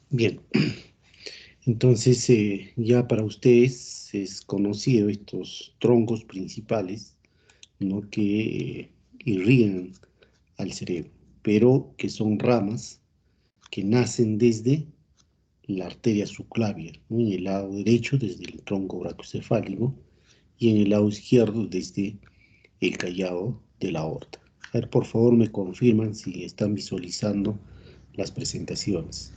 Bien, entonces ya para ustedes es conocido estos troncos principales, ¿no? Que irrigan al cerebro, pero que son ramas que nacen desde la arteria subclavia, ¿no? En el lado derecho desde el tronco brachiocefálico y en el lado izquierdo desde el callado de la aorta. A ver, por favor, me confirman si están visualizando las presentaciones.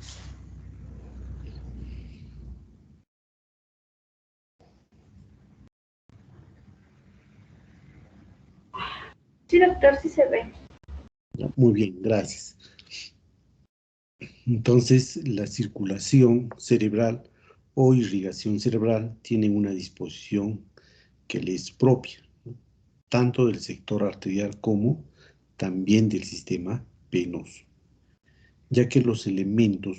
Sí, doctor, sí se ve. Ya, muy bien, gracias. Entonces, la circulación cerebral o irrigación cerebral tienen una disposición que le es propia, ¿no? Tanto del sector arterial como también del sistema venoso, ya que los elementos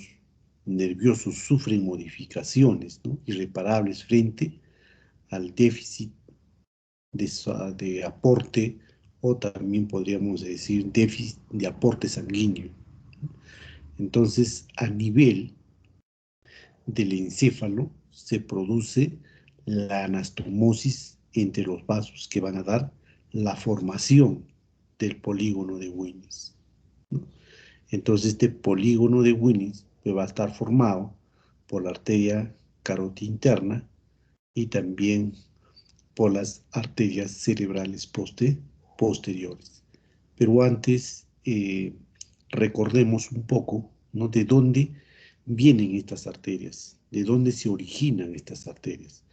nerviosos sufren modificaciones, ¿no? Irreparables frente al déficit de aporte o también podríamos decir déficit de aporte sanguíneo. Entonces, a nivel del encéfalo se produce la anastomosis entre los vasos que van a dar la formación del polígono de Winnis, ¿no? Entonces este polígono de Winnis pues, va a estar formado por la arteria carótida interna y también por las arterias cerebrales posteriores. Pero antes recordemos un poco, ¿no? De dónde vienen estas arterias, de dónde se originan estas arterias.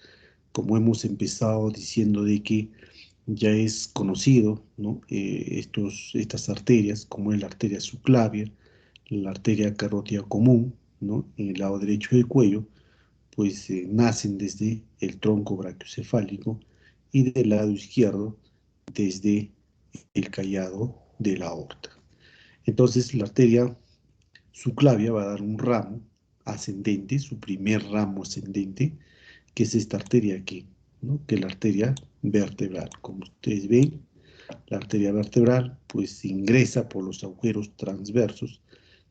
Como hemos empezado diciendo de que ya es conocido, ¿no? Estas arterias, como es la arteria subclavia, la arteria carótida común, ¿no? En el lado derecho del cuello, pues nacen desde el tronco brachiocefálico y del lado izquierdo desde el callado de la aorta. Entonces la arteria subclavia va a dar un ramo ascendente, su primer ramo ascendente, que es esta arteria aquí, ¿no? Que es la arteria vertebral. Como ustedes ven, la arteria vertebral pues ingresa por los agujeros transversos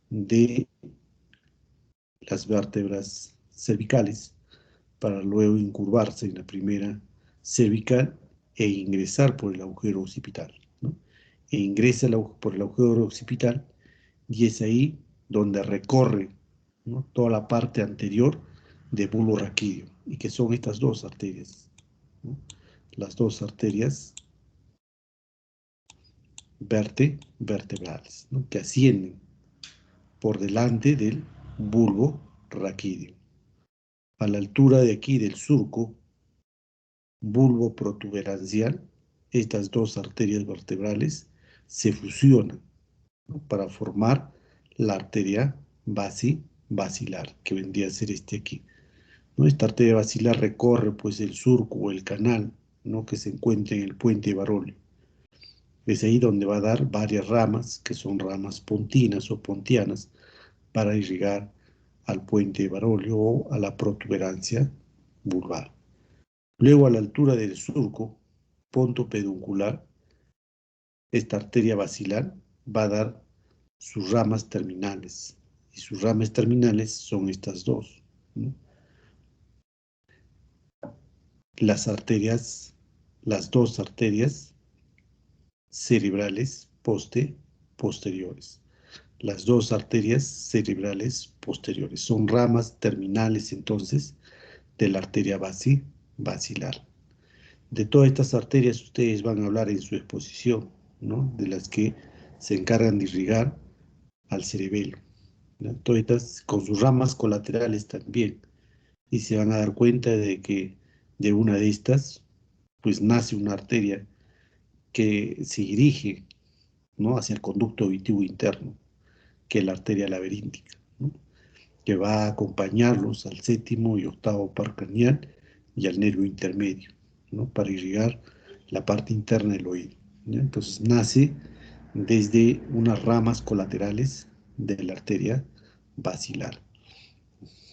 de las vértebras cervicales para luego incurvarse en la primera cervical e ingresar por el agujero occipital, ¿no? E ingresa por el agujero occipital y es ahí donde recorre, ¿no? Toda la parte anterior de bulbo raquídeo, y que son estas dos arterias, ¿no? Las dos arterias vertebrales, ¿no? Que ascienden por delante del bulbo raquídeo. A la altura de aquí del surco bulbo protuberancial, estas dos arterias vertebrales se fusionan, ¿no? Para formar la arteria basilar, que vendría a ser este aquí, ¿no? Esta arteria basilar recorre pues el surco o el canal, ¿no? Que se encuentra en el puente de Barolio. Es ahí donde va a dar varias ramas, que son ramas pontinas o pontianas, para irrigar al puente de Barolio o a la protuberancia vulvar. Luego, a la altura del surco, ponto peduncular, esta arteria basilar va a dar sus ramas terminales. Y sus ramas terminales son estas dos, ¿no? Las arterias, las dos arterias cerebrales posteriores. Las dos arterias cerebrales posteriores. Son ramas terminales entonces de la arteria basilar. De todas estas arterias ustedes van a hablar en su exposición, ¿no? De las que se encargan de irrigar al cerebelo, ¿no? Todas estas con sus ramas colaterales también. Y se van a dar cuenta de que de una de estas, pues nace una arteria que se dirige, ¿no? Hacia el conducto auditivo interno, que es la arteria laberíntica, ¿no? Que va a acompañarlos al séptimo y octavo par craneal y al nervio intermedio, ¿no? Para irrigar la parte interna del oído, ¿ya? Entonces nace desde unas ramas colaterales de la arteria basilar.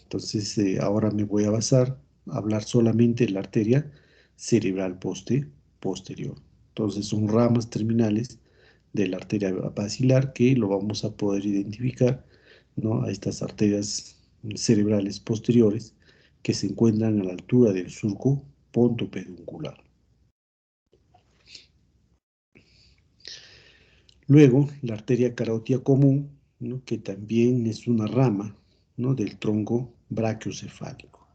Entonces ahora me voy a basar a hablar solamente de la arteria cerebral posterior. Entonces son ramas terminales de la arteria basilar que lo vamos a poder identificar, ¿no? A estas arterias cerebrales posteriores que se encuentran a la altura del surco pontopeduncular. Luego, la arteria carótida común, ¿no?, que también es una rama, ¿no?, del tronco brachiocefálico.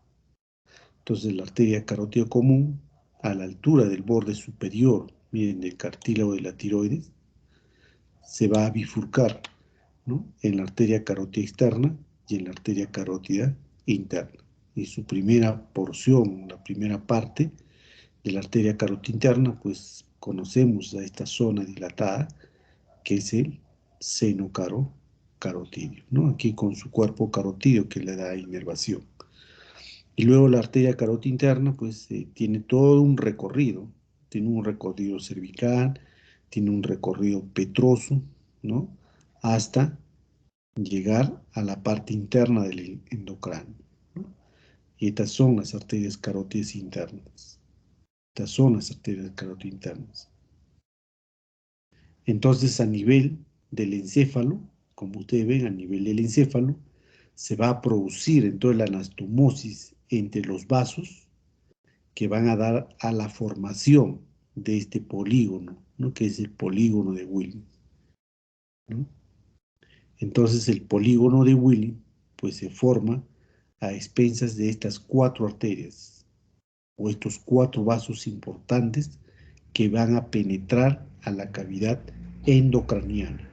Entonces, la arteria carótida común, a la altura del borde superior, miren, del cartílago de la tiroides, se va a bifurcar, ¿no?, en la arteria carótida externa y en la arteria carótida interna. Y su primera porción, la primera parte de la arteria carótida interna, pues conocemos a esta zona dilatada, que es el seno carotidio, ¿no? Aquí con su cuerpo carotidio que le da inervación. Y luego la arteria carótida interna, pues tiene todo un recorrido, tiene un recorrido cervical, tiene un recorrido petroso, ¿no?, hasta llegar a la parte interna del endocráneo, ¿no? Y estas son las arterias carótidas internas. Estas son las arterias carótidas internas. Entonces, a nivel del encéfalo, como ustedes ven, a nivel del encéfalo, se va a producir entonces la anastomosis entre los vasos que van a dar a la formación de este polígono, ¿no?, que es el polígono de Willis, ¿no? Entonces, el polígono de Willis, pues se forma a expensas de estas 4 arterias, o estos 4 vasos importantes que van a penetrar a la cavidad endocraniana.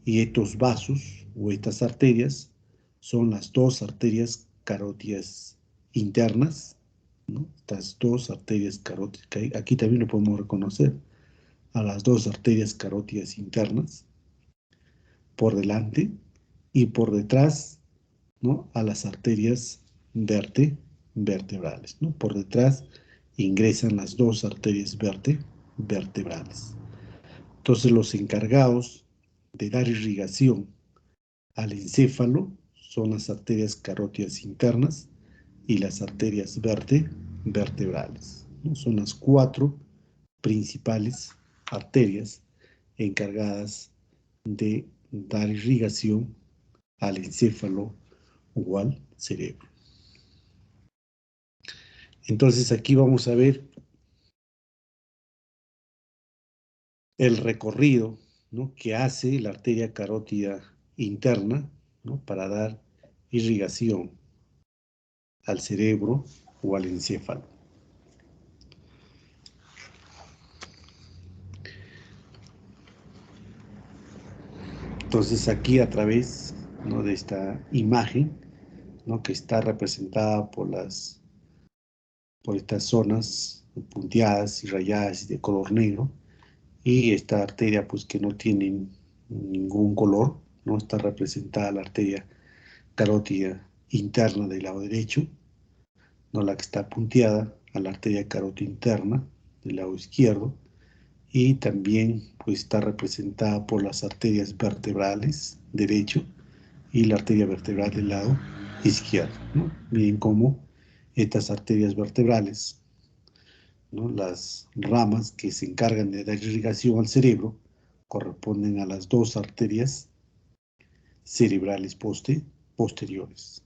Y estos vasos o estas arterias son las 2 arterias carótidas internas, ¿no? Estas 2 arterias carótidas, aquí también lo podemos reconocer, a las 2 arterias carótidas internas, por delante y por detrás, ¿no?, a las arterias vertebrales, ¿no? Por detrás ingresan las 2 arterias vertebrales. Entonces, los encargados de dar irrigación al encéfalo son las arterias carótidas internas y las arterias vertebrales, ¿no? Son las 4 principales arterias encargadas de dar irrigación al encéfalo o al cerebro. Entonces, aquí vamos a ver el recorrido, ¿no?, que hace la arteria carótida interna, ¿no?, para dar irrigación al cerebro o al encéfalo. Entonces, aquí a través, ¿no?, de esta imagen, ¿no?, que está representada por estas zonas punteadas y rayadas de color negro, y esta arteria, pues, que no tiene ningún color, ¿no?, está representada la arteria carótida interna del lado derecho, ¿no?, la que está punteada a la arteria carótida interna del lado izquierdo, y también, pues, está representada por las arterias vertebrales derecho y la arteria vertebral del lado izquierdo, ¿no? Miren cómo estas arterias vertebrales, ¿no?, las ramas que se encargan de dar irrigación al cerebro, corresponden a las 2 arterias cerebrales posteriores,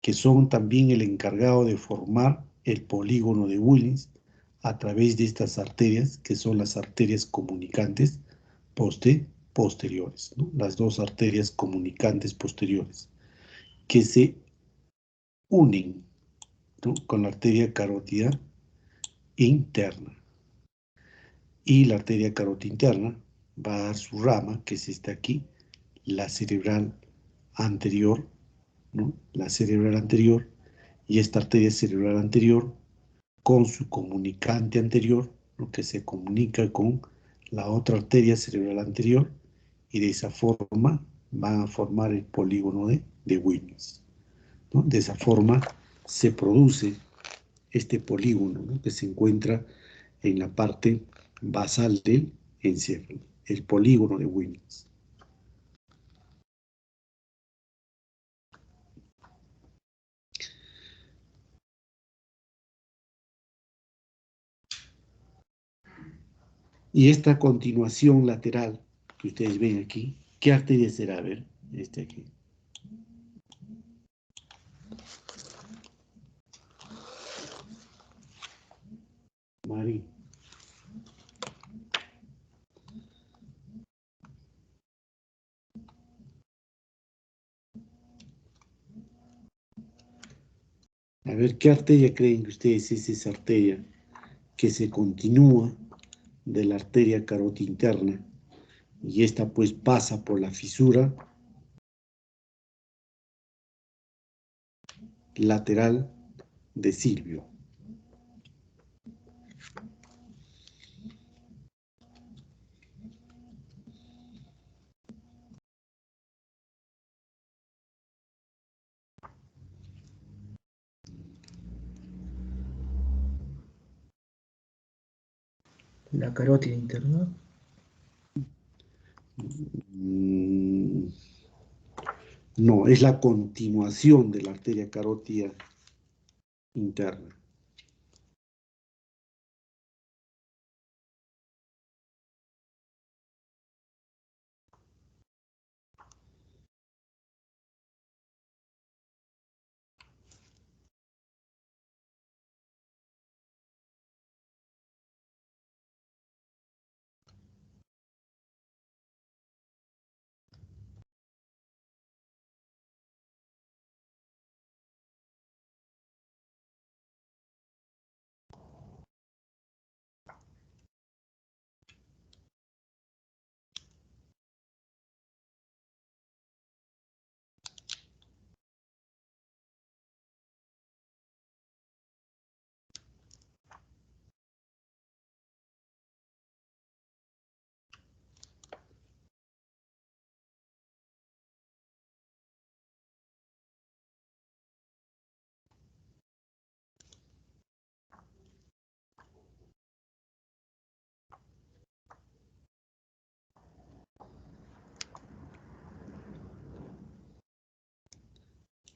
que son también el encargado de formar el polígono de Willis a través de estas arterias, que son las arterias comunicantes posteriores, ¿no? Las 2 arterias comunicantes posteriores, que se unen, ¿no?, con la arteria carótida interna. Y la arteria carótida interna va a dar su rama, que es esta aquí, la cerebral anterior, ¿no?, la cerebral anterior, y esta arteria cerebral anterior con su comunicante anterior, ¿no?, que se comunica con la otra arteria cerebral anterior, y de esa forma van a formar el polígono de Willis, ¿no? De esa forma se produce este polígono, ¿no?, que se encuentra en la parte basal del encéfalo, el polígono de Willis. Y esta continuación lateral que ustedes ven aquí, ¿qué arteria será? A ver, este aquí. Marí. A ver, ¿qué arteria creen que ustedes es esa arteria que se continúa de la arteria carótida interna y esta pues pasa por la fisura lateral de Silvio? La carótida interna. No, es la continuación de la arteria carótida interna.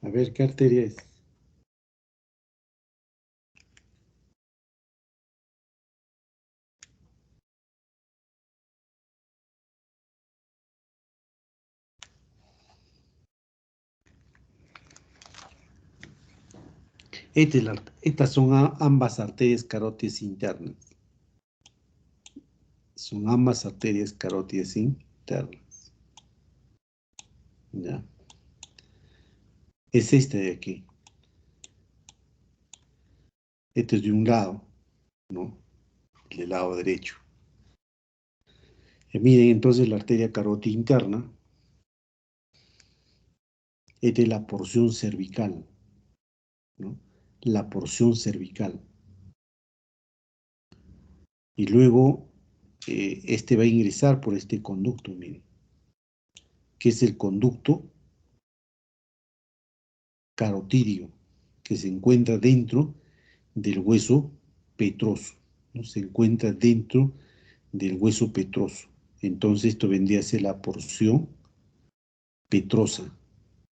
A ver, ¿qué arteria es? Estas son ambas arterias carótidas internas. Son ambas arterias carótidas internas. ¿Ya? Es esta de aquí. Este es de un lado, ¿no? Del lado derecho. Miren entonces la arteria carótida interna. Esta es la porción cervical, ¿no? La porción cervical. Y luego este va a ingresar por este conducto, miren, que es el conducto carotidio, que se encuentra dentro del hueso petroso, ¿no? Se encuentra dentro del hueso petroso. Entonces esto vendría a ser la porción petrosa,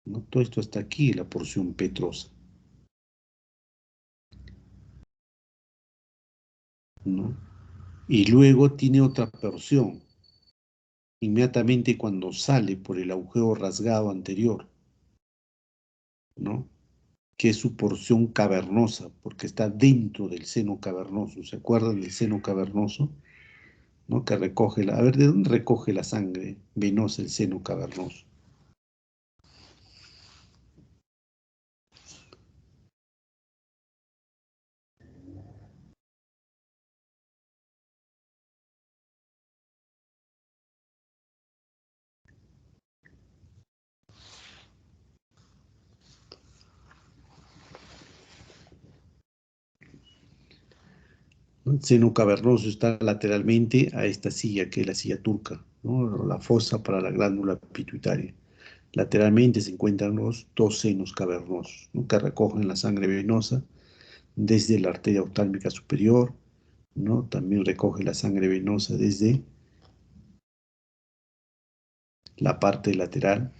¿no? Todo esto hasta aquí, la porción petrosa, ¿no? Y luego tiene otra porción, inmediatamente cuando sale por el agujero rasgado anterior, ¿no? Que es su porción cavernosa, porque está dentro del seno cavernoso. ¿Se acuerdan del seno cavernoso? ¿No? Que recoge a ver, ¿de dónde recoge la sangre venosa el seno cavernoso? El seno cavernoso está lateralmente a esta silla, que es la silla turca, ¿no? La fosa para la glándula pituitaria. Lateralmente se encuentran los dos senos cavernosos, ¿no? Que recogen la sangre venosa desde la arteria oftálmica superior, ¿no? También recoge la sangre venosa desde la parte lateral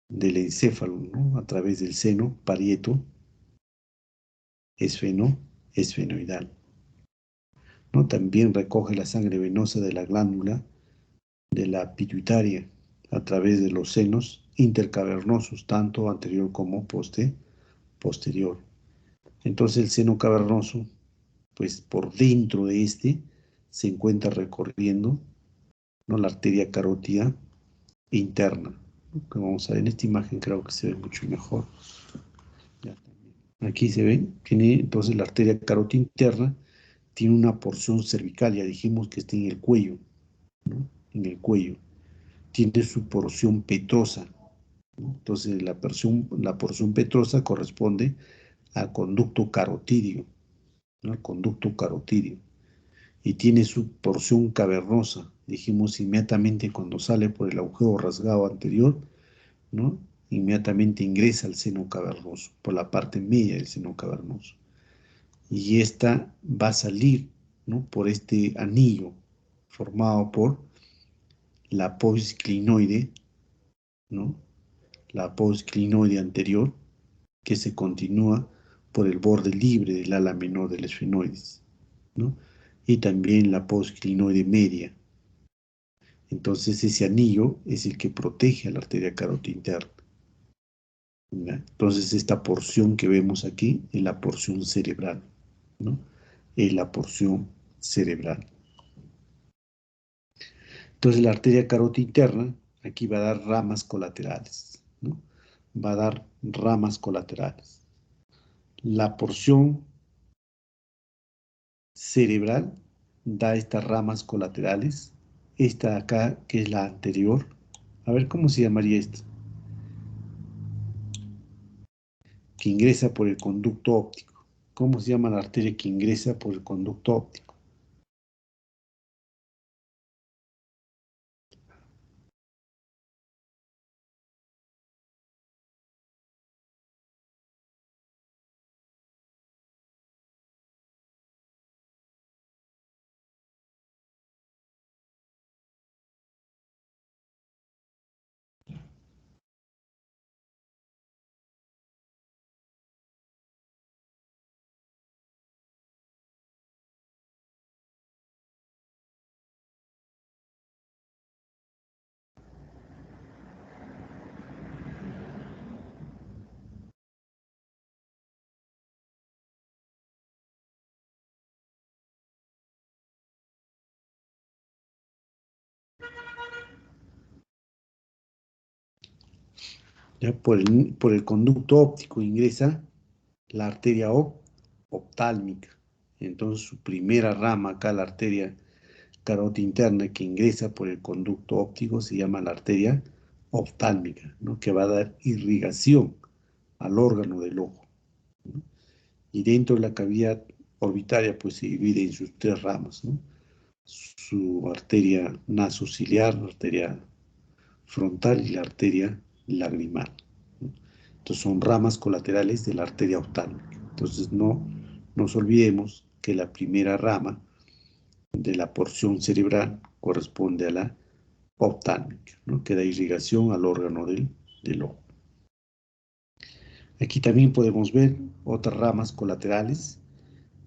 del encéfalo, ¿no? A través del seno parieto esfenoidal, ¿no? También recoge la sangre venosa de la glándula de la pituitaria a través de los senos intercavernosos, tanto anterior como posterior. Entonces el seno cavernoso, pues por dentro de este, se encuentra recorriendo, ¿no?, la arteria carótida interna. Que vamos a ver en esta imagen, creo que se ve mucho mejor. Aquí se ve, tiene entonces la arteria carótida interna, tiene una porción cervical, ya dijimos que está en el cuello, ¿no?, en el cuello. Tiene su porción petrosa, ¿no? Entonces la porción petrosa corresponde al conducto carotídeo, ¿no?, al conducto carotídeo. Y tiene su porción cavernosa, dijimos inmediatamente cuando sale por el agujero rasgado anterior, ¿no?, inmediatamente ingresa al seno cavernoso, por la parte media del seno cavernoso. Y esta va a salir, ¿no?, por este anillo formado por la apófisis clinoide, ¿no?, la apófisis clinoide anterior, que se continúa por el borde libre del ala menor del esfenoides, ¿no?, y también la apófisis clinoide media. Entonces ese anillo es el que protege a la arteria carótida interna, ¿ya? Entonces esta porción que vemos aquí es la porción cerebral, ¿no?, es la porción cerebral. Entonces la arteria carótida interna aquí va a dar ramas colaterales, ¿no?, va a dar ramas colaterales. La porción cerebral da estas ramas colaterales. Esta de acá, que es la anterior, a ver cómo se llamaría esta, que ingresa por el conducto óptico. ¿Cómo se llama la arteria que ingresa por el conducto óptico? Ya por el conducto óptico ingresa la arteria oftálmica. Entonces su primera rama acá, la arteria carótida interna que ingresa por el conducto óptico, se llama la arteria oftálmica, ¿no?, que va a dar irrigación al órgano del ojo, ¿no? Y dentro de la cavidad orbitaria pues se divide en sus tres ramas, ¿no?, su arteria nasociliar, la arteria frontal y la arteria lagrimal, ¿no? Entonces son ramas colaterales de la arteria oftálmica. Entonces no nos olvidemos que la primera rama de la porción cerebral corresponde a la oftálmica, ¿no?, que da irrigación al órgano del ojo. Aquí también podemos ver otras ramas colaterales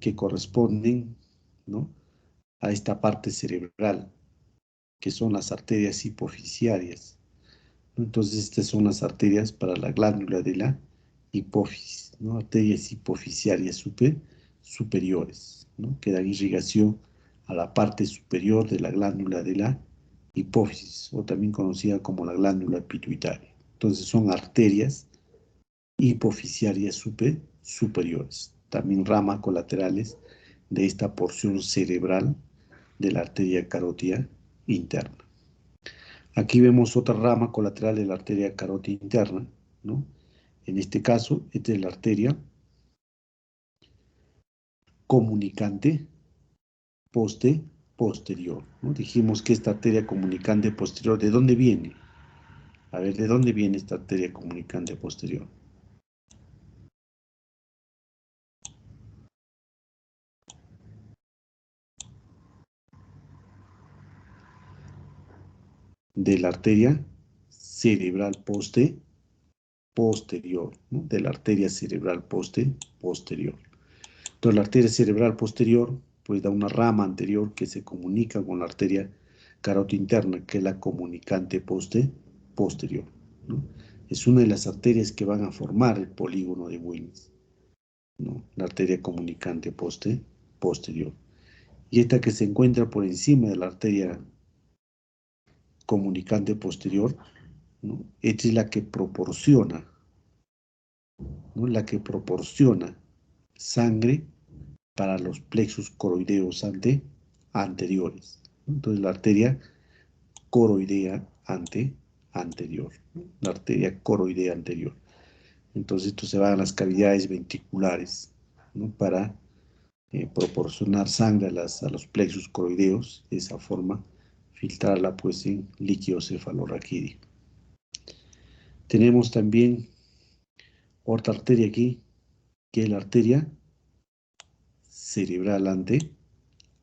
que corresponden, ¿no?, a esta parte cerebral, que son las arterias hipofisiarias, ¿no? Entonces estas son las arterias para la glándula de la hipófisis, ¿no?, arterias hipofisiarias superiores, ¿no?, que dan irrigación a la parte superior de la glándula de la hipófisis, o también conocida como la glándula pituitaria. Entonces son arterias hipofisiarias superiores, también ramas colaterales de esta porción cerebral de la arteria carótida interna. Aquí vemos otra rama colateral de la arteria carótida interna, ¿no? En este caso, esta es la arteria comunicante posterior, ¿no? Dijimos que esta arteria comunicante posterior, ¿de dónde viene? A ver, ¿de dónde viene esta arteria comunicante posterior? De la arteria cerebral posterior, ¿no?, de la arteria cerebral posterior. Entonces la arteria cerebral posterior pues da una rama anterior que se comunica con la arteria carótida interna, que es la comunicante posterior, ¿no? Es una de las arterias que van a formar el polígono de Wilms. ¿no? La arteria comunicante posterior. Y esta que se encuentra por encima de la arteria comunicante posterior, ¿no? Esta es la que proporciona, ¿no? La que proporciona sangre para los plexos coroideos anteriores. Entonces la arteria coroidea anterior, ¿no? La arteria coroidea anterior. Entonces esto se va a las cavidades ventriculares, ¿no? Para proporcionar sangre a los plexos coroideos, de esa forma filtrarla pues en líquido cefalorraquídeo. Tenemos también otra arteria aquí, que es la arteria cerebral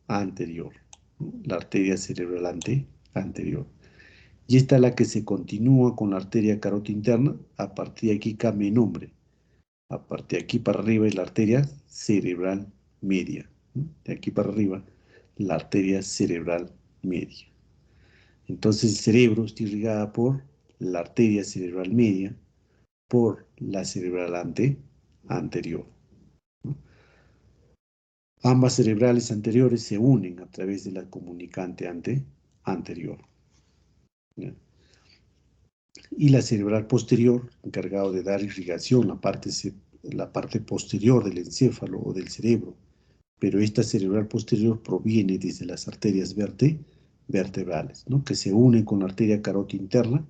anterior, ¿no? La arteria cerebral anterior. Y esta es la que se continúa con la arteria carótida interna. A partir de aquí cambia nombre. A partir de aquí para arriba es la arteria cerebral media, ¿no? De aquí para arriba, la arteria cerebral media. Entonces el cerebro está irrigada por la arteria cerebral media, por la cerebral anterior, ¿no? Ambas cerebrales anteriores se unen a través de la comunicante anterior, ¿ya? Y la cerebral posterior, encargado de dar irrigación, la parte posterior del encéfalo o del cerebro, pero esta cerebral posterior proviene desde las arterias vertebrales, ¿no? Que se unen con la arteria carótida interna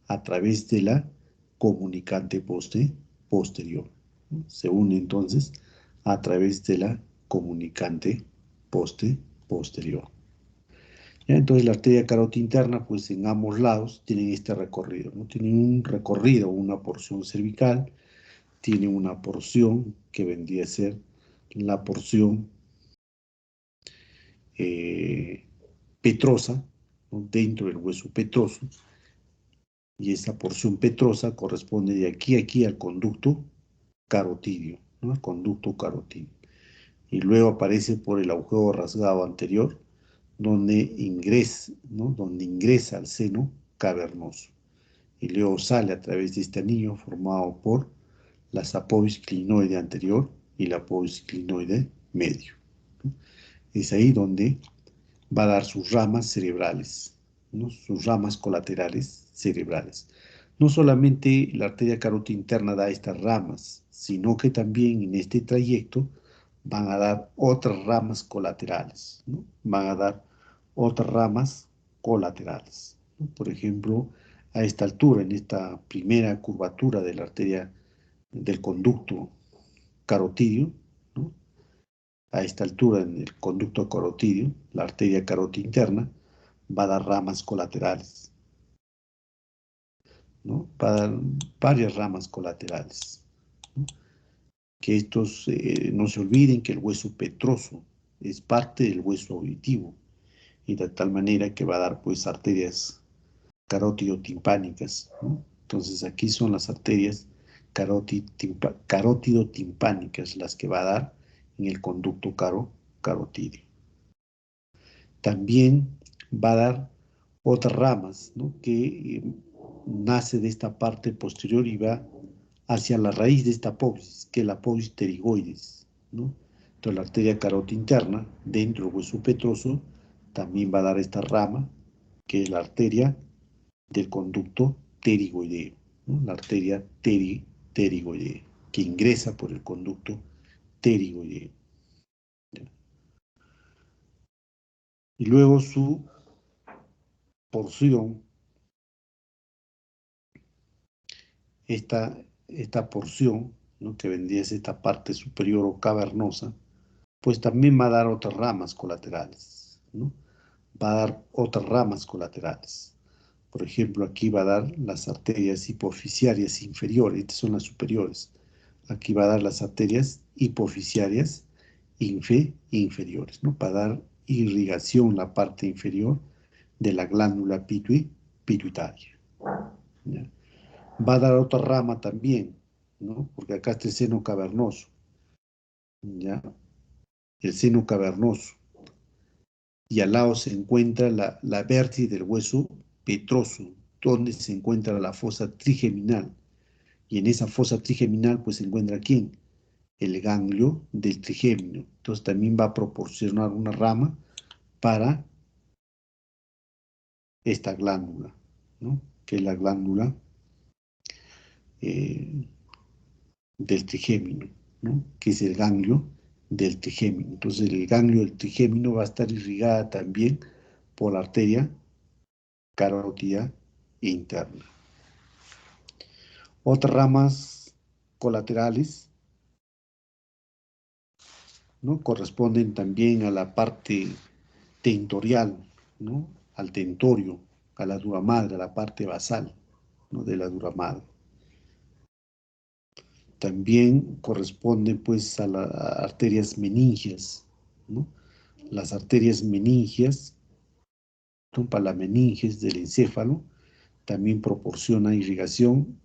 a través de la comunicante posterior, ¿no? Se une entonces a través de la comunicante posterior. ¿Ya? Entonces la arteria carótida interna, pues en ambos lados tienen este recorrido, ¿no? Tienen un recorrido, una porción cervical, tiene una porción que vendría a ser la porción petrosa, ¿no? Dentro del hueso petroso, y esa porción petrosa corresponde de aquí a aquí al conducto carotidio, ¿no? Al conducto carotidio. Y luego aparece por el agujero rasgado anterior, donde ingresa, ¿no? Donde ingresa al seno cavernoso. Y luego sale a través de este anillo formado por la apófisis clinoide anterior y la apófisis clinoide medio, ¿no? Es ahí donde va a dar sus ramas cerebrales, ¿no? Sus ramas colaterales cerebrales. No solamente la arteria carótida interna da estas ramas, sino que también en este trayecto van a dar otras ramas colaterales, ¿no? Van a dar otras ramas colaterales, ¿no? Por ejemplo, a esta altura, en esta primera curvatura de la arteria del conducto carotidio, ¿no? A esta altura en el conducto carotidio, la arteria carótida interna, va a dar ramas colaterales, ¿no? Va a dar varias ramas colaterales, ¿no? Que estos, no se olviden que el hueso petroso es parte del hueso auditivo, y de tal manera que va a dar pues arterias carótido-timpánicas, ¿no? Entonces aquí son las arterias carótido-timpánicas las que va a dar en el conducto carotidio. También va a dar otras ramas, ¿no? Que nace de esta parte posterior y va hacia la raíz de esta apófisis, que es la apófisis pterigoides, ¿no? Entonces la arteria carótida interna, dentro del hueso petroso, también va a dar esta rama, que es la arteria del conducto pterigoideo, ¿no? La arteria pterigoidea, que ingresa por el conducto pterigoideo. Y luego su porción, esta porción, ¿no? Que vendría a ser esta parte superior o cavernosa, pues también va a dar otras ramas colaterales, ¿no? Va a dar otras ramas colaterales. Por ejemplo, aquí va a dar las arterias hipofisiarias inferiores, estas son las superiores. Aquí va a dar las arterias hipofisiarias inferiores, ¿no? Para dar irrigación la parte inferior de la glándula pituitaria, ¿ya? Va a dar otra rama también, ¿no? Porque acá está el seno cavernoso, ¿ya? El seno cavernoso. Y al lado se encuentra la vértice del hueso petroso, donde se encuentra la fosa trigeminal. Y en esa fosa trigeminal, pues se encuentra ¿quién? el ganglio del trigémino. Entonces también va a proporcionar una rama para esta glándula, ¿no? Que es la glándula del trigémino, ¿no? Que es el ganglio del trigémino. Entonces el ganglio del trigémino va a estar irrigada también por la arteria carótida interna. Otras ramas colaterales, ¿no? Corresponden también a la parte tentorial, ¿no? Al tentorio, a la dura madre, a la parte basal, ¿no? De la dura madre. También corresponden pues a las arterias meningias, ¿no? Las arterias meningias, para la meninges del encéfalo, también proporciona irrigación,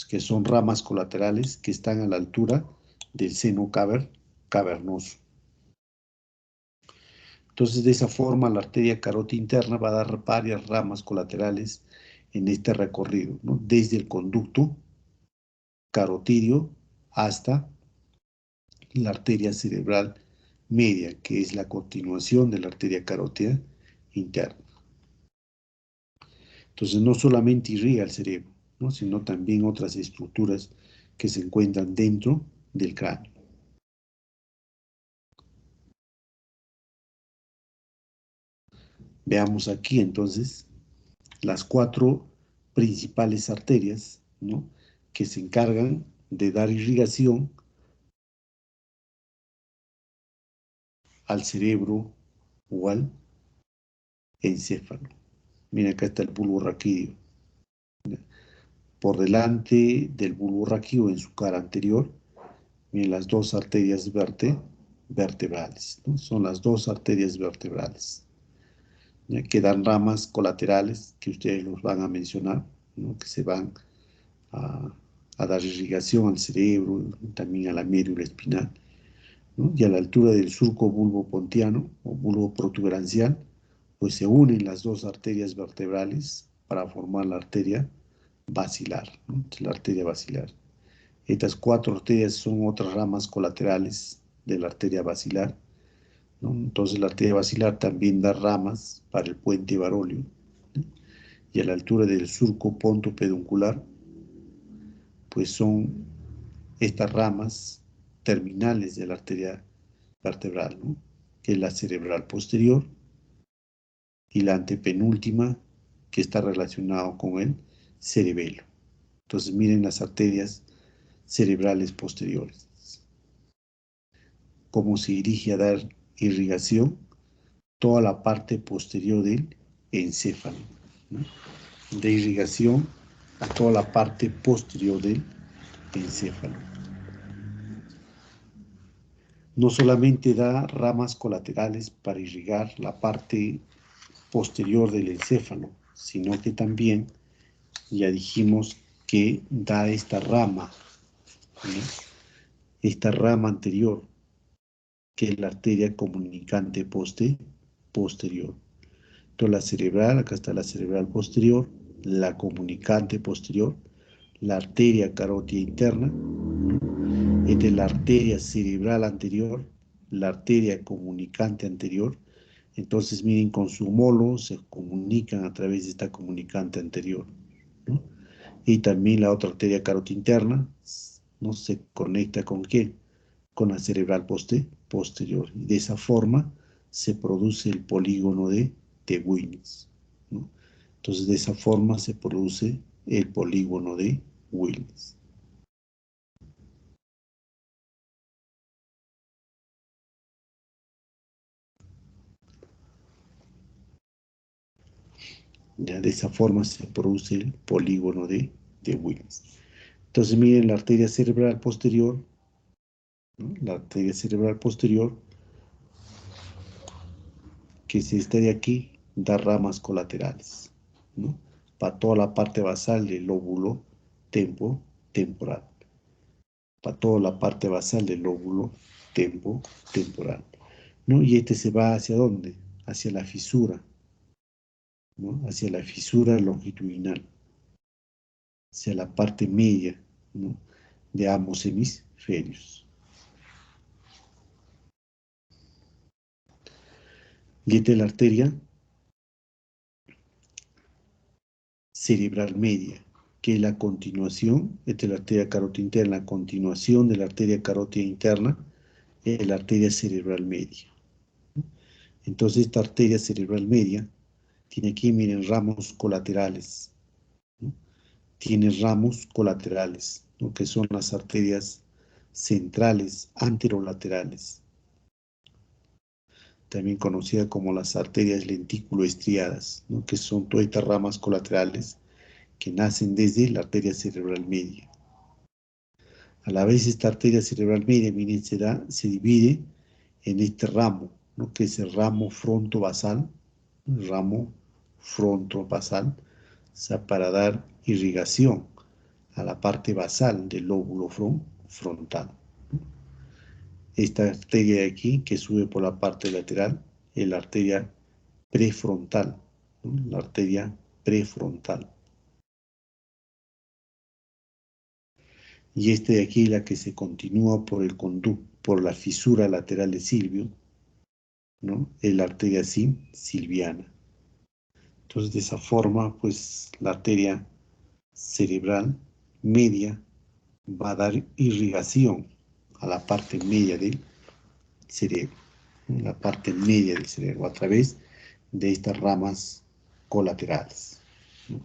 que son ramas colaterales que están a la altura del seno cavernoso. Entonces, de esa forma, la arteria carótida interna va a dar varias ramas colaterales en este recorrido, ¿no? Desde el conducto carotidio hasta la arteria cerebral media, que es la continuación de la arteria carótida interna. Entonces, no solamente irriga el cerebro, ¿no? Sino también otras estructuras que se encuentran dentro del cráneo. Veamos aquí entonces las 4 principales arterias, ¿no? Que se encargan de dar irrigación al cerebro o al encéfalo. Mira, acá está el bulbo raquídeo. Por delante del bulbo raquídeo, en su cara anterior, miren las 2 arterias vertebrales, ¿no? Son las 2 arterias vertebrales, ¿ya? Que dan ramas colaterales, que ustedes los van a mencionar, ¿no? Que se van a, a dar irrigación al cerebro, también a la médula espinal, ¿no? Y a la altura del surco bulbo-pontiano o bulbo protuberancial, pues se unen las 2 arterias vertebrales para formar la arteria basilar, ¿no? La arteria basilar. Estas 4 arterias son otras ramas colaterales de la arteria basilar, ¿no? Entonces la arteria basilar también da ramas para el puente varóleo, ¿no? Y a la altura del surco ponto peduncular, pues son estas ramas terminales de la arteria vertebral, ¿no? Que es la cerebral posterior y la antepenúltima, que está relacionado con el cerebelo. Entonces miren las arterias cerebrales posteriores, cómo se dirige a dar irrigación toda la parte posterior del encéfalo, ¿no? De irrigación a toda la parte posterior del encéfalo. No solamente da ramas colaterales para irrigar la parte posterior del encéfalo, sino que también ya dijimos que da esta rama, ¿no? Esta rama anterior, que es la arteria comunicante posterior. Entonces la cerebral, acá está la cerebral posterior, la comunicante posterior, la arteria carótida interna, esta es la arteria cerebral anterior, la arteria comunicante anterior. Entonces miren, con su homólogo se comunican a través de esta comunicante anterior, ¿no? Y también la otra arteria carótida interna, ¿no? Se conecta con ¿qué? Con la cerebral posterior. Y de esa forma se produce el polígono de Wilms, ¿no? Entonces de esa forma se produce el polígono de Wilms. Ya de esa forma se produce el polígono de Wilms. Entonces miren la arteria cerebral posterior, ¿no? La arteria cerebral posterior, que es esta de aquí, da ramas colaterales, ¿no? Para toda la parte basal del lóbulo temporal. Para toda la parte basal del lóbulo temporal, ¿no? Y este se va ¿hacia dónde? Hacia la fisura, ¿no? Hacia la fisura longitudinal, hacia la parte media, ¿no? De ambos hemisferios. Y esta es la arteria cerebral media, que es la continuación, esta es la arteria carótida interna, la continuación de la arteria carótida interna, es la arteria cerebral media. Entonces esta arteria cerebral media tiene aquí, miren, ramos colaterales, ¿no? Tiene ramos colaterales, ¿no? Que son las arterias centrales anterolaterales, también conocidas como las arterias lentículo-estriadas, ¿no? Que son todas estas ramas colaterales que nacen desde la arteria cerebral media. A la vez esta arteria cerebral media, miren, se divide en este ramo, ¿no? Que es el ramo frontovasal, o sea, para dar irrigación a la parte basal del lóbulo frontal. Esta arteria de aquí, que sube por la parte lateral, es la arteria prefrontal, ¿no? La arteria prefrontal. Y esta de aquí, la que se continúa por el conducto, por la fisura lateral de Silvio, ¿no? Es la arteria silviana. Entonces, de esa forma, pues, la arteria cerebral media va a dar irrigación a la parte media del cerebro, ¿no? La parte media del cerebro, a través de estas ramas colaterales, ¿no?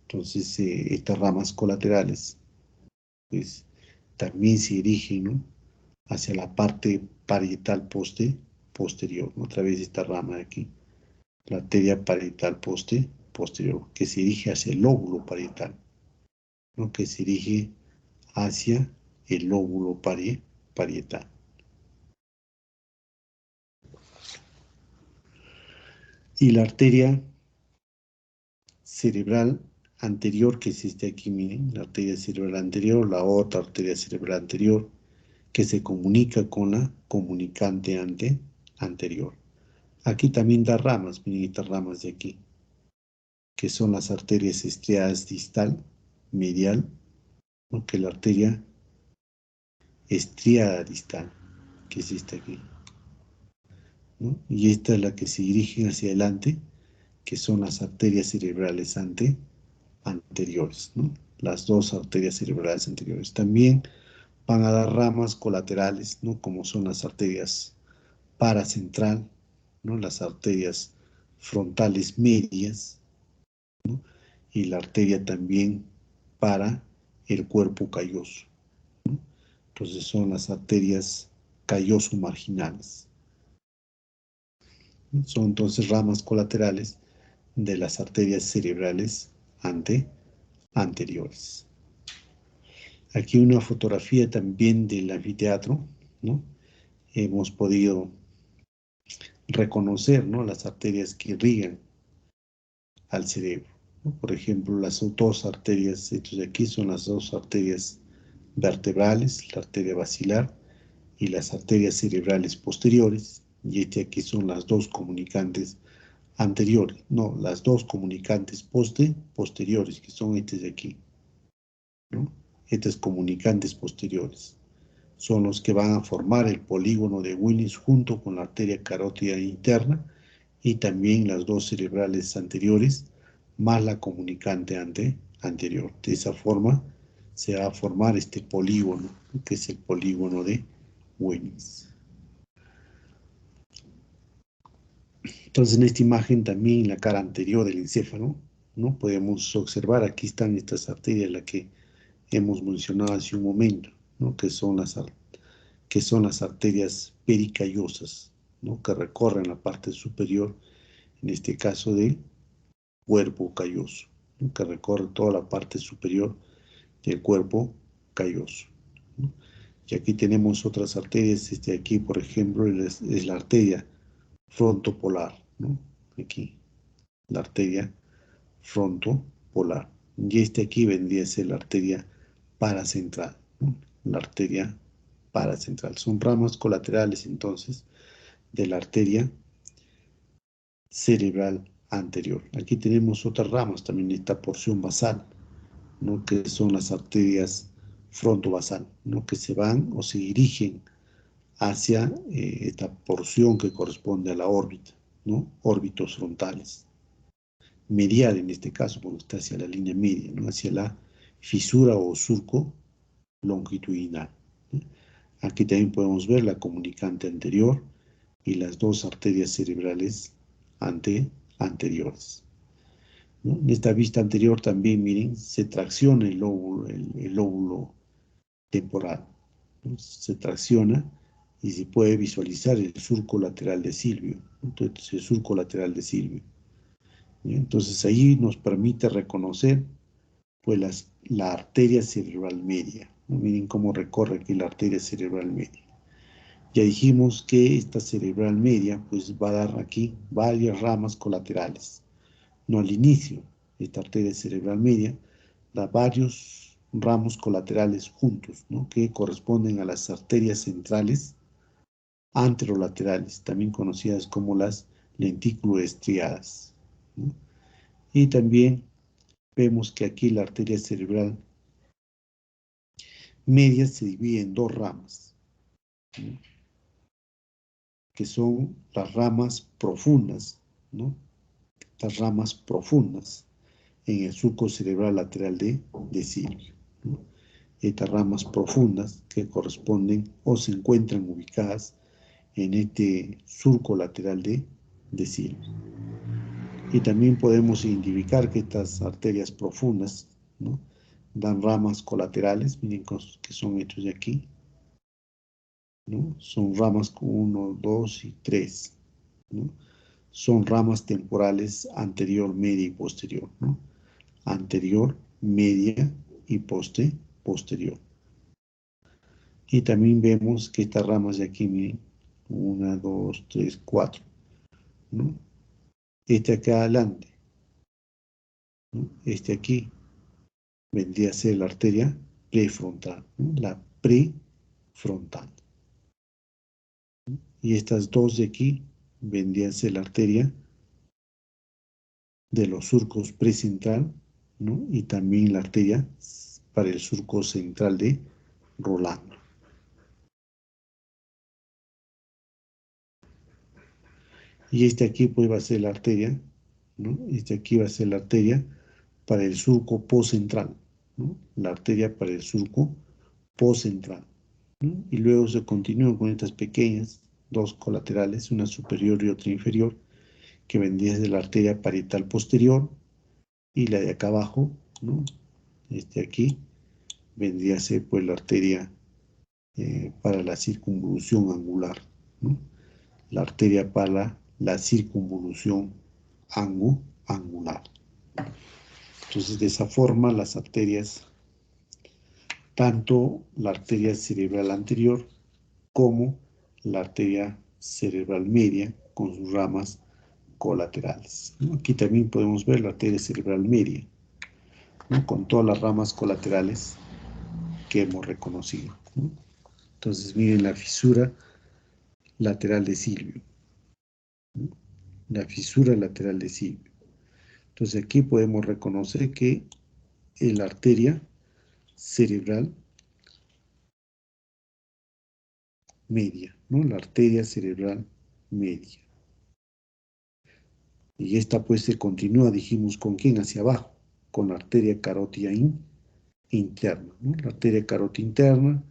Entonces, estas ramas colaterales, pues, también se dirigen, ¿no? Hacia la parte parietal posterior, ¿no? A través de esta rama de aquí, la arteria parietal posterior, que se dirige hacia el lóbulo parietal, ¿no? Que se dirige hacia el lóbulo parietal. Y la arteria cerebral anterior, que es este aquí, miren, la arteria cerebral anterior, la otra arteria cerebral anterior, que se comunica con la comunicante anterior. Aquí también da ramas, miren estas ramas de aquí, que son las arterias estriadas distal, medial, ¿no? Que la arteria estriada distal, que es esta aquí, ¿no? Y esta es la que se dirige hacia adelante, que son las arterias cerebrales anteriores, ¿no? Las dos arterias cerebrales anteriores. También van a dar ramas colaterales, ¿no? Como son las arterias paracentral, ¿no? Las arterias frontales medias, ¿no? Y la arteria también para el cuerpo calloso, ¿no? Entonces son las arterias calloso-marginales, ¿no? Son entonces ramas colaterales de las arterias cerebrales anteriores. Aquí una fotografía también del anfiteatro, ¿no? Hemos podido reconocer, ¿no? Las arterias que irrigan al cerebro, ¿no? Por ejemplo, las dos arterias hechas de aquí son las dos arterias vertebrales, la arteria basilar y las arterias cerebrales posteriores, y este aquí son las dos comunicantes anteriores, no, las dos comunicantes posteriores, que son estas de aquí, ¿no? Estas comunicantes posteriores son los que van a formar el polígono de Willis junto con la arteria carótida interna y también las dos cerebrales anteriores más la comunicante anterior. De esa forma se va a formar este polígono, que es el polígono de Willis. Entonces en esta imagen también la cara anterior del encéfalo, ¿no? Podemos observar, aquí están estas arterias, las que hemos mencionado hace un momento, ¿no? Que son las arterias pericallosas, ¿no? Que recorren la parte superior, en este caso del cuerpo calloso, ¿no? Que recorre toda la parte superior del cuerpo calloso, ¿no? Y aquí tenemos otras arterias, aquí por ejemplo es la arteria frontopolar, ¿no? Aquí, la arteria frontopolar. Y aquí vendría a ser la arteria paracentral, ¿no? La arteria paracentral. Son ramas colaterales entonces de la arteria cerebral anterior. Aquí tenemos otras ramas también, esta porción basal, ¿no? Que son las arterias frontovasal, ¿no? Que se van o se dirigen hacia esta porción que corresponde a la órbita, ¿no? Órbitos frontales. Medial en este caso, porque está hacia la línea media, ¿no? Hacia la fisura o surco longitudinal, ¿no? Aquí también podemos ver la comunicante anterior y las dos arterias cerebrales anteriores, ¿no? En esta vista anterior también, miren, se tracciona el lóbulo temporal, ¿no? Se tracciona y se puede visualizar el surco lateral de Silvio, ¿no? Entonces, el surco lateral de Silvio. Entonces ahí nos permite reconocer pues la arteria cerebral media, ¿no? Miren cómo recorre aquí la arteria cerebral media. Ya dijimos que esta cerebral media pues va a dar aquí varias ramas colaterales. No al inicio, esta arteria cerebral media da varios ramos colaterales juntos, ¿no? Que corresponden a las arterias centrales anterolaterales, también conocidas como las lentículo-estriadas, ¿no? Y también vemos que aquí la arteria cerebral media se divide en dos ramas, ¿no? Que son las ramas profundas, ¿no? Las ramas profundas en el surco cerebral lateral de Silvio, ¿no? Estas ramas profundas que corresponden o se encuentran ubicadas en este surco lateral de Silvio. Y también podemos identificar que estas arterias profundas, ¿no? Dan ramas colaterales, miren que son hechos de aquí, ¿no? Son ramas 1, 2 y 3, ¿no? Son ramas temporales anterior, media y posterior, ¿no? Anterior, media y posterior. Y también vemos que estas ramas de aquí, miren, 1, 2, 3, 4, ¿no? Este acá adelante, ¿no? Este aquí vendría a ser la arteria prefrontal, ¿no? La prefrontal. Y estas dos de aquí vendrían a ser la arteria de los surcos precentral, ¿no? Y también la arteria para el surco central de Rolando. Y este aquí pues va a ser la arteria, ¿no? Este aquí va a ser la arteria para el surco postcentral, ¿no? La arteria para el surco postcentral, ¿no? Y luego se continúa con estas pequeñas, dos colaterales, una superior y otra inferior, que vendría de la arteria parietal posterior, y la de acá abajo, ¿no? Este aquí vendría a ser pues la arteria para la circunvolución angular, ¿no? La arteria para la circunvolución angular. Entonces, de esa forma, las arterias, tanto la arteria cerebral anterior como la arteria cerebral media, con sus ramas colaterales, ¿no? Aquí también podemos ver la arteria cerebral media, ¿no? Con todas las ramas colaterales que hemos reconocido, ¿no? Entonces, miren la fisura lateral de Silvio, ¿no? La fisura lateral de Silvio. Entonces, aquí podemos reconocer que la arteria cerebral media, ¿no? La arteria cerebral media. Y esta pues se continúa, dijimos, ¿con quién? Hacia abajo, con la arteria carótida interna, ¿no? La arteria carótida interna,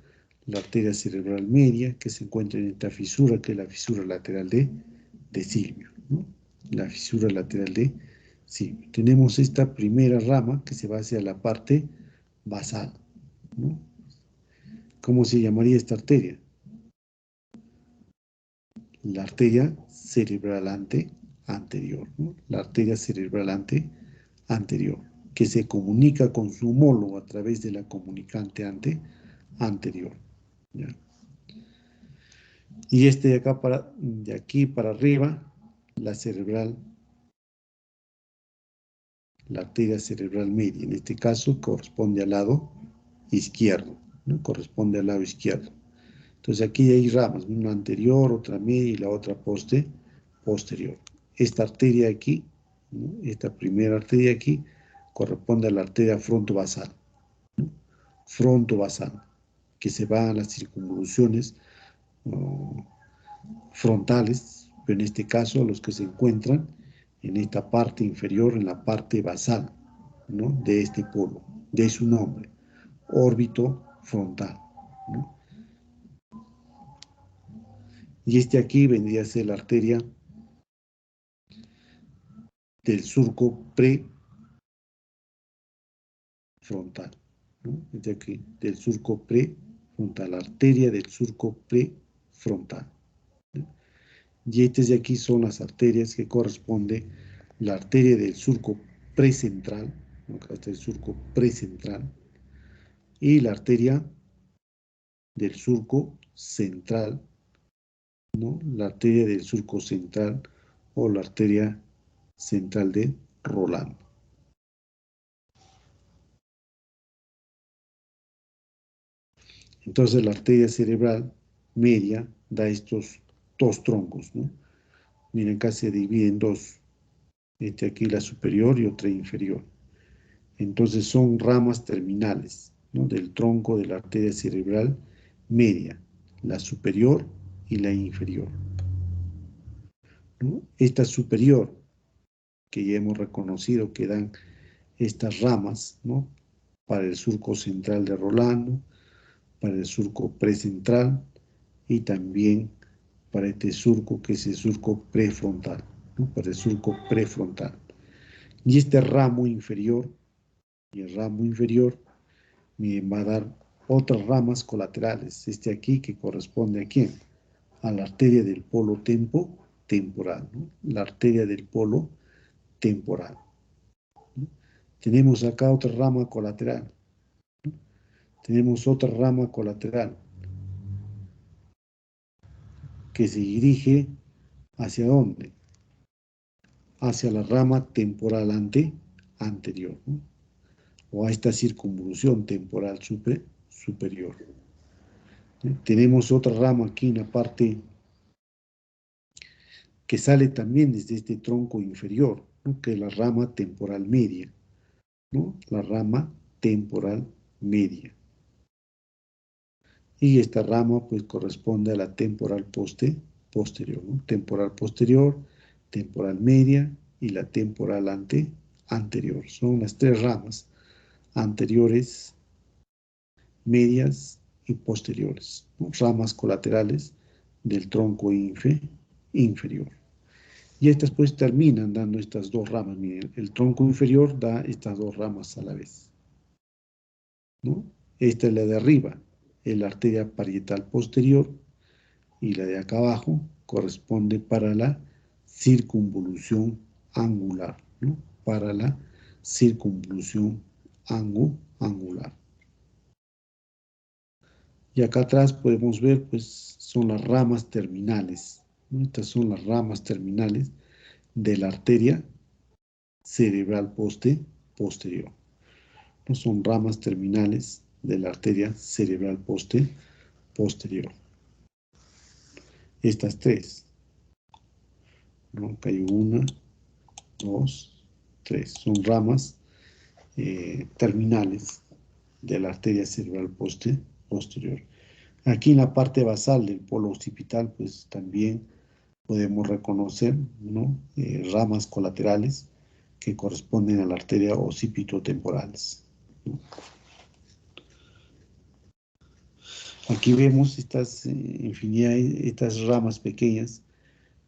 la arteria cerebral media, que se encuentra en esta fisura, que es la fisura lateral de Silvio, ¿no? La fisura lateral de Silvio. Tenemos esta primera rama que se va hacia la parte basal, ¿no? ¿Cómo se llamaría esta arteria? La arteria cerebral anterior, ¿no? La arteria cerebral anterior, que se comunica con su homólogo a través de la comunicante anterior, ¿ya? Y este de aquí para arriba, la arteria cerebral media, en este caso corresponde al lado izquierdo, ¿no? Corresponde al lado izquierdo. Entonces aquí hay ramas, una anterior, otra media y la otra posterior. Esta arteria aquí, ¿no? Esta primera arteria aquí, corresponde a la arteria frontovasal, ¿no? Frontovasal, que se va a las circunvoluciones frontales, pero en este caso los que se encuentran en esta parte inferior, en la parte basal, ¿no?, de este polo, de su nombre, órbito frontal, ¿no? Y este aquí vendría a ser la arteria del surco prefrontal, ¿no? Este aquí, del surco prefrontal, la arteria del surco prefrontal, ¿no? Y estas de aquí son las arterias que corresponde la arteria del surco precentral, ¿no?, acá está el surco precentral, y la arteria del surco central, ¿no?, la arteria del surco central o la arteria central de Rolando. Entonces la arteria cerebral media da estos dos troncos, ¿no? Miren, acá se divide en dos. Este aquí la superior y otra inferior. Entonces son ramas terminales, ¿no?, del tronco de la arteria cerebral media, la superior y la inferior, ¿no? Esta superior, que ya hemos reconocido que dan estas ramas, ¿no?, para el surco central de Rolando, para el surco precentral y también para este surco que es el surco prefrontal, ¿no?, para el surco prefrontal. Y este ramo inferior, miren, va a dar otras ramas colaterales. Este aquí que corresponde a quién, a la arteria del polo temporal, ¿no?, la arteria del polo temporal, ¿no? Tenemos acá otra rama colateral, ¿no? Tenemos otra rama colateral que se dirige ¿hacia dónde? Hacia la rama temporal anterior, ¿no?, o a esta circunvolución temporal superior. Tenemos otra rama aquí en la parte que sale también desde este tronco inferior, ¿no?, que es la rama temporal media, ¿no?, la rama temporal media. Y esta rama pues corresponde a la temporal posterior, ¿no?, temporal posterior, temporal media y la temporal anterior. Son las tres ramas anteriores, medias y posteriores, ¿no?, ramas colaterales del tronco inferior. Y estas pues terminan dando estas dos ramas. Miren, el tronco inferior da estas dos ramas a la vez, ¿no? Esta es la de arriba, es la arteria parietal posterior, y la de acá abajo corresponde para la circunvolución angular, ¿no?, para la circunvolución angular. Y acá atrás podemos ver, pues, son las ramas terminales, ¿no? Estas son las ramas terminales de la arteria cerebral posterior. No son ramas terminales de la arteria cerebral posterior. Estas tres, ¿no? Acá hay una, dos, tres. Son ramas terminales de la arteria cerebral posterior. Aquí en la parte basal del polo occipital, pues también podemos reconocer, ¿no?, ramas colaterales que corresponden a la arteria occipitotemporales, ¿no? Aquí vemos estas infinidad, estas ramas pequeñas.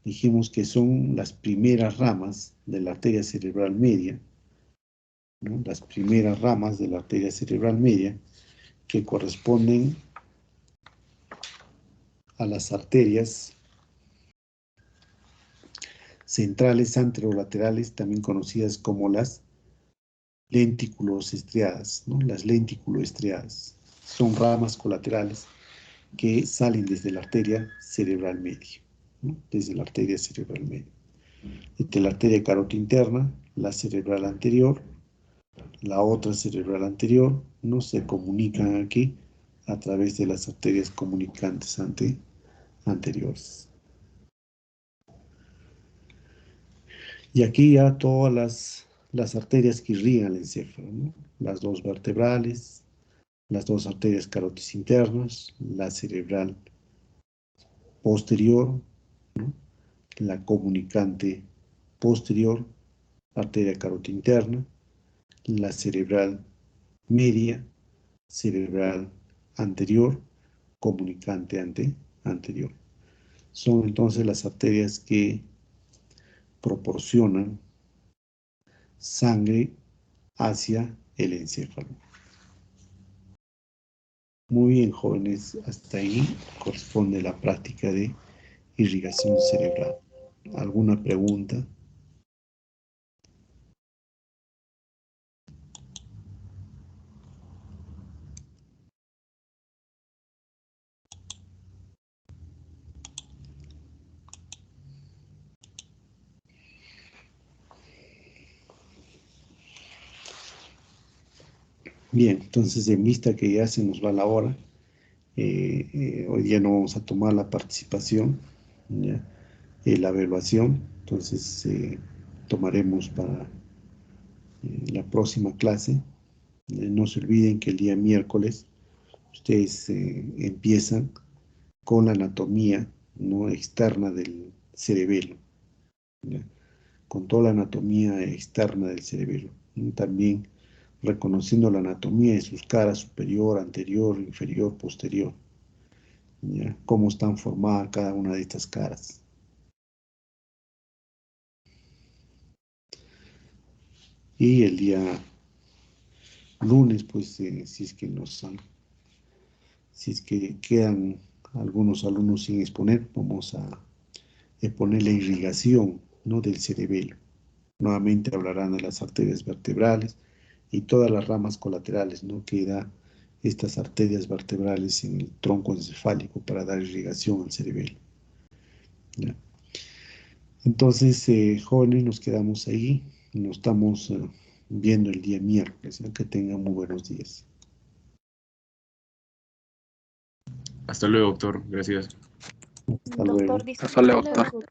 Dijimos que son las primeras ramas de la arteria cerebral media, ¿no?, las primeras ramas de la arteria cerebral media que corresponden a las arterias centrales anterolaterales, también conocidas como las lentículoestriadas, ¿no?, las lentículoestriadas. Son ramas colaterales que salen desde la arteria cerebral media, ¿no?, desde la arteria cerebral media. Entre la arteria carótida interna, la cerebral anterior, la otra cerebral anterior, no se comunican aquí a través de las arterias comunicantes anteriores. Y aquí ya todas las arterias que irrigan el encéfalo, ¿no?, las dos vertebrales, las dos arterias carótidas internas, la cerebral posterior, ¿no? La comunicante posterior, arteria carótida interna, la cerebral media, cerebral anterior, comunicante anterior. Son entonces las arterias que proporcionan sangre hacia el encéfalo. Muy bien, jóvenes, hasta ahí corresponde la práctica de irrigación cerebral. ¿Alguna pregunta? Bien, entonces en vista que ya se nos va la hora, hoy día no vamos a tomar la participación, ¿ya? La evaluación, entonces tomaremos para la próxima clase. No se olviden que el día miércoles ustedes empiezan con la anatomía, ¿no?, externa del cerebelo, ¿ya? Con toda la anatomía externa del cerebelo, ¿no? También reconociendo la anatomía de sus caras superior, anterior, inferior, posterior, ¿ya? Cómo están formadas cada una de estas caras. Y el día lunes, pues, si es que quedan algunos alumnos sin exponer, vamos a exponer la irrigación, ¿no?, del cerebelo. Nuevamente hablarán de las arterias vertebrales y todas las ramas colaterales, ¿no?, que da estas arterias vertebrales en el tronco encefálico para dar irrigación al cerebelo, ¿ya? Entonces, jóvenes, nos quedamos ahí. Nos estamos viendo el día miércoles, ¿ya? Que tengan muy buenos días. Hasta luego, doctor. Gracias. Hasta luego. Doctor, disculpe, Hasta luego, doctor.